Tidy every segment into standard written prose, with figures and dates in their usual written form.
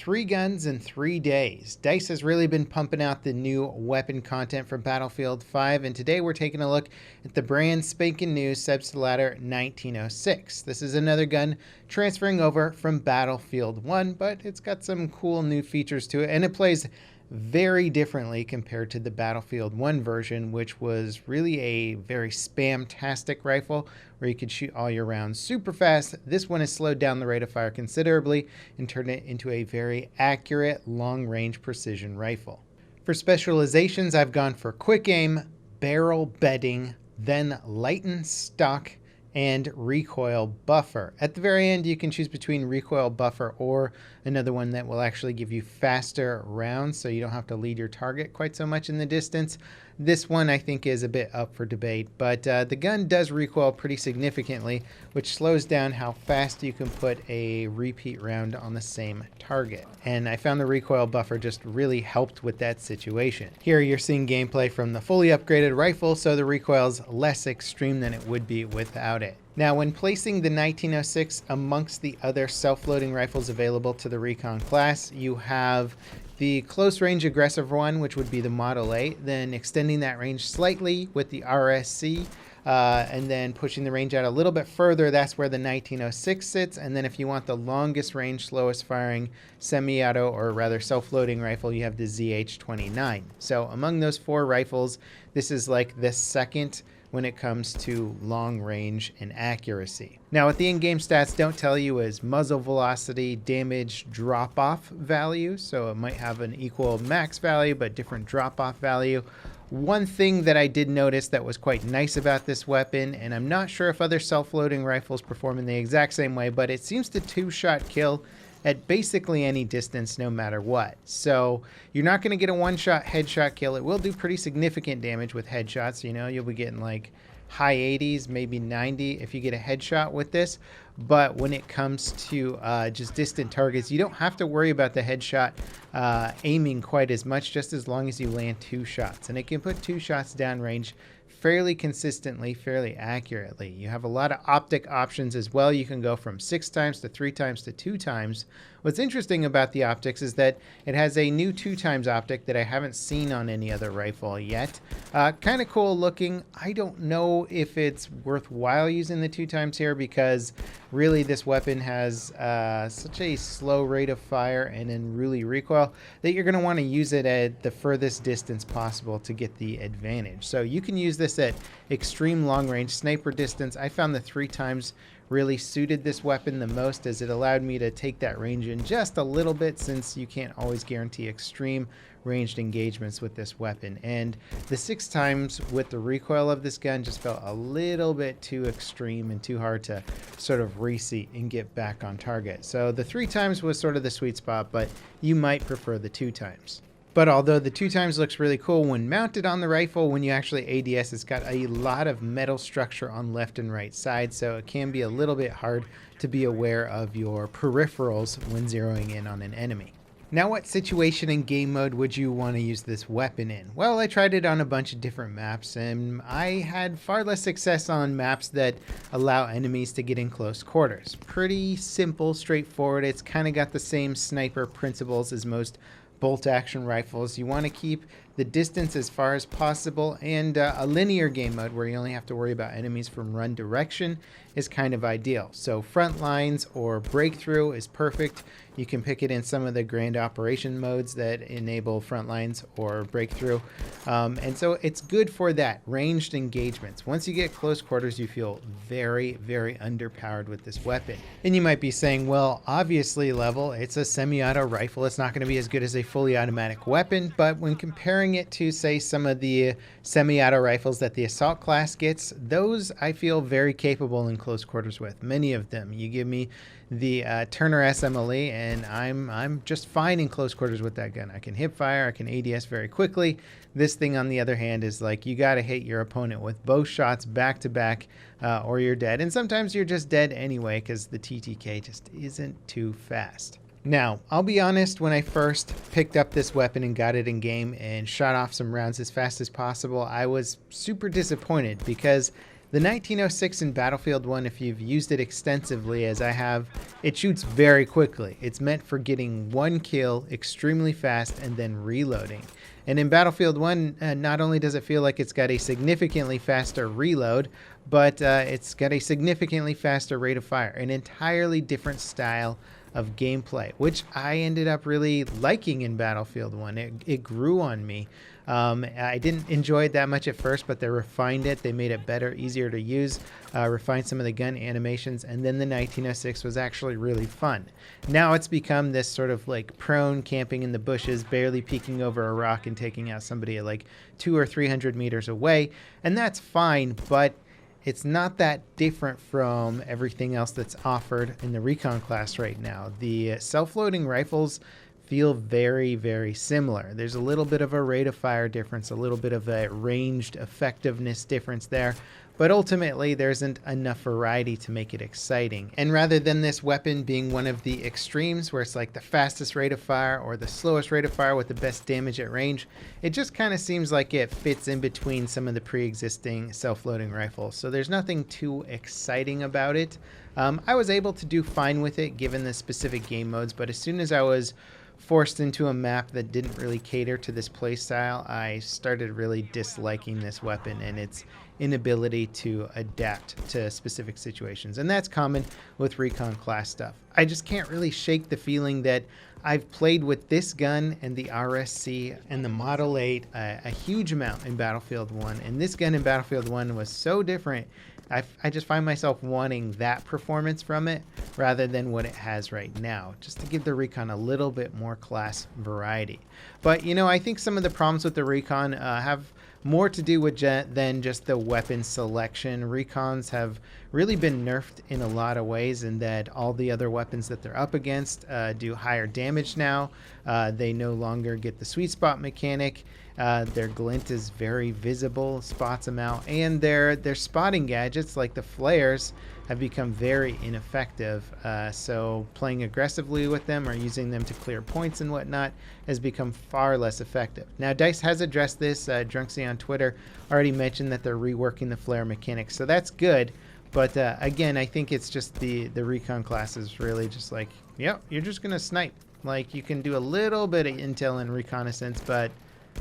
3 guns in 3 days. DICE has really been pumping out the new weapon content for Battlefield 5, and today we're taking a look at the brand spanking new Selbstlader 1906. This is another gun transferring over from Battlefield 1, but it's got some cool new features to it, and it plays very differently compared to the Battlefield 1 version, which was really a very spam-tastic rifle where you could shoot all your rounds super fast. This one has slowed down the rate of fire considerably and turned it into a very accurate long-range precision rifle. For specializations, I've gone for quick aim, barrel bedding, then lighten stock, and recoil buffer. At the very end, you can choose between recoil buffer or another one that will actually give you faster rounds so you don't have to lead your target quite so much in the distance. This one I think is a bit up for debate, but the gun does recoil pretty significantly, which slows down how fast you can put a repeat round on the same target. And I found the recoil buffer just really helped with that situation. Here you're seeing gameplay from the fully upgraded rifle, so the recoil is less extreme than it would be without it. Now, when placing the 1906 amongst the other self-loading rifles available to the Recon class, you have the close range aggressive one, which would be the Model 8, then extending that range slightly with the RSC, and then pushing the range out a little bit further. That's where the 1906 sits. And then if you want the longest range, slowest firing semi-auto, or rather self-loading rifle, you have the ZH-29. So among those 4 rifles, this is like the second when it comes to long range and accuracy. Now, what the in-game stats don't tell you is muzzle velocity, damage drop-off value. So it might have an equal max value, but different drop-off value. One thing that I did notice that was quite nice about this weapon, and I'm not sure if other self-loading rifles perform in the exact same way, but it seems to 2-shot kill at basically any distance, no matter what. So you're not going to get a 1-shot headshot kill. It will do pretty significant damage with headshots. You know, you'll be getting like high 80s, maybe 90 if you get a headshot with this. But when it comes to just distant targets, you don't have to worry about the headshot aiming quite as much, just as long as you land 2 shots. And it can put 2 shots downrange fairly consistently, fairly accurately. You have a lot of optic options as well. You can go from 6 times to 3 times to 2 times. What's interesting about the optics is that it has a new 2 times optic that I haven't seen on any other rifle yet. Kind of cool looking. I don't know if it's worthwhile using the 2 times here because really this weapon has such a slow rate of fire and unruly recoil that you're going to want to use it at the furthest distance possible to get the advantage. So you can use this at extreme long range sniper distance. I found the 3 times really suited this weapon the most, as it allowed me to take that range in just a little bit, since you can't always guarantee extreme ranged engagements with this weapon. And the 6 times with the recoil of this gun just felt a little bit too extreme and too hard to sort of reseat and get back on target. So the 3 times was sort of the sweet spot, but you might prefer the 2 times. But although the 2 times looks really cool when mounted on the rifle, when you actually ADS, it's got a lot of metal structure on left and right side, so it can be a little bit hard to be aware of your peripherals when zeroing in on an enemy. Now, what situation and game mode would you want to use this weapon in? Well, I tried it on a bunch of different maps, and I had far less success on maps that allow enemies to get in close quarters. Pretty simple, straightforward. It's kind of got the same sniper principles as most bolt action rifles. You want to keep the distance as far as possible, and a linear game mode where you only have to worry about enemies from run direction is kind of ideal. So front lines or breakthrough is perfect. You can pick it in some of the grand operation modes that enable front lines or breakthrough. And so it's good for that, ranged engagements. Once you get close quarters, you feel very, very underpowered with this weapon. And you might be saying, well, obviously, Level, it's a semi-auto rifle. It's not going to be as good as a fully automatic weapon. But when comparing it to, say, some of the semi-auto rifles that the assault class gets, those I feel very capable in close quarters with. Many of them. You give me the Turner SMLE, and I'm just fine in close quarters with that gun. I can hip fire, I can ADS very quickly. This thing, on the other hand, is like you got to hit your opponent with both shots back to back, or you're dead. And sometimes you're just dead anyway because the TTK just isn't too fast. Now, I'll be honest, when I first picked up this weapon and got it in game and shot off some rounds as fast as possible, I was super disappointed because The 1906 in Battlefield 1, if you've used it extensively as I have, it shoots very quickly. It's meant for getting one kill extremely fast and then reloading. And in Battlefield 1, not only does it feel like it's got a significantly faster reload, but it's got a significantly faster rate of fire, an entirely different style of gameplay, which I ended up really liking in Battlefield 1. It grew on me. I didn't enjoy it that much at first, but they refined it. They made it better, easier to use, refined some of the gun animations, and then the 1906 was actually really fun. Now it's become this sort of like prone camping in the bushes, barely peeking over a rock and taking out somebody at like 200 or 300 meters away, and that's fine, but it's not that different from everything else that's offered in the Recon class right now. The self-loading rifles feel very, very similar. There's a little bit of a rate of fire difference, a little bit of a ranged effectiveness difference there, but ultimately there isn't enough variety to make it exciting. And rather than this weapon being one of the extremes where it's like the fastest rate of fire or the slowest rate of fire with the best damage at range, it just kind of seems like it fits in between some of the pre-existing self-loading rifles. So there's nothing too exciting about it. I was able to do fine with it given the specific game modes, but as soon as I was forced into a map that didn't really cater to this playstyle, I started really disliking this weapon and its inability to adapt to specific situations. And that's common with Recon class stuff. I just can't really shake the feeling that I've played with this gun and the RSC and the Model 8 a huge amount in Battlefield 1, and this gun in Battlefield 1 was so different. I just find myself wanting that performance from it rather than what it has right now, just to give the Recon a little bit more class variety. But, you know, I think some of the problems with the Recon have more to do with than just the weapon selection. Recons have really been nerfed in a lot of ways in that all the other weapons that they're up against do higher damage now. They no longer get the sweet spot mechanic. Their glint is very visible, spots them out, and their spotting gadgets like the flares have become very ineffective. So playing aggressively with them or using them to clear points and whatnot has become far less effective. Now DICE has addressed this. Drunksy on Twitter already mentioned that they're reworking the flare mechanics, so that's good. But again, I think it's just the Recon class is really just like, yep, you're just gonna snipe. Like, you can do a little bit of intel and reconnaissance, but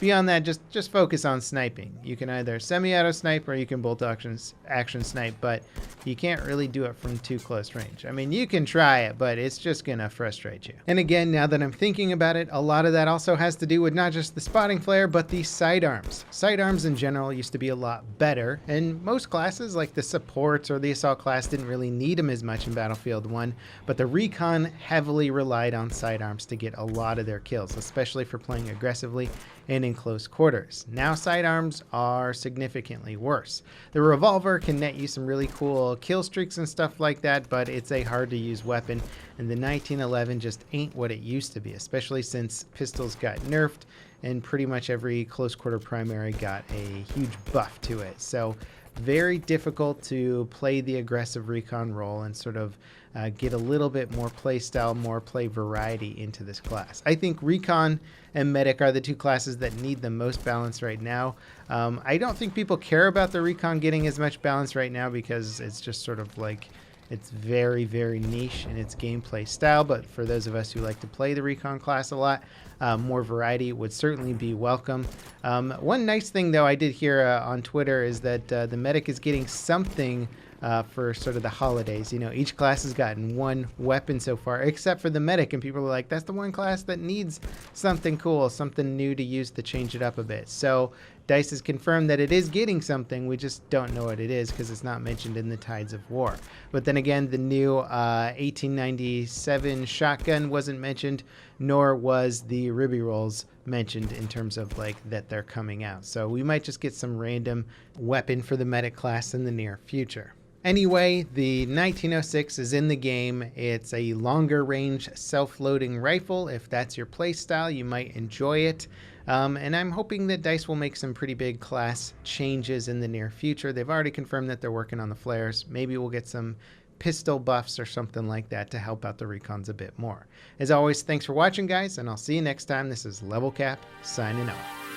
beyond that, just focus on sniping. You can either semi-auto snipe or you can bolt action snipe, but you can't really do it from too close range. I mean, you can try it, but it's just gonna frustrate you. And again, now that I'm thinking about it, a lot of that also has to do with not just the spotting flare, but the sidearms. Sidearms in general used to be a lot better, and most classes like the supports or the assault class didn't really need them as much in Battlefield 1, but the Recon heavily relied on sidearms to get a lot of their kills, especially for playing aggressively and in close quarters. Now sidearms are significantly worse. The revolver can net you some really cool kill streaks and stuff like that, but it's a hard to use weapon, and the 1911 just ain't what it used to be, especially since pistols got nerfed and pretty much every close quarter primary got a huge buff to it. So very difficult to play the aggressive Recon role and sort of get a little bit more play style, more play variety into this class. I think Recon and Medic are the two classes that need the most balance right now. I don't think people care about the Recon getting as much balance right now because it's just sort of like, it's very, very niche in its gameplay style, but for those of us who like to play the Recon class a lot, more variety would certainly be welcome. One nice thing, though, I did hear on Twitter is that the Medic is getting something for sort of the holidays. You know, each class has gotten one weapon so far, except for the Medic, and people are like, that's the one class that needs something cool, something new to use to change it up a bit. So DICE has confirmed that it is getting something. We just don't know what it is because it's not mentioned in the Tides of War. But then again, the new 1897 shotgun wasn't mentioned, nor was the Ribby Rolls mentioned in terms of like that they're coming out. So we might just get some random weapon for the Medic class in the near future. Anyway, the 1906 is in the game. It's a longer range self-loading rifle. If that's your play style, you might enjoy it. And I'm hoping that DICE will make some pretty big class changes in the near future. They've already confirmed that they're working on the flares. Maybe we'll get some pistol buffs or something like that to help out the Recons a bit more. As always, thanks for watching, guys, and I'll see you next time. This is Level Cap, signing off.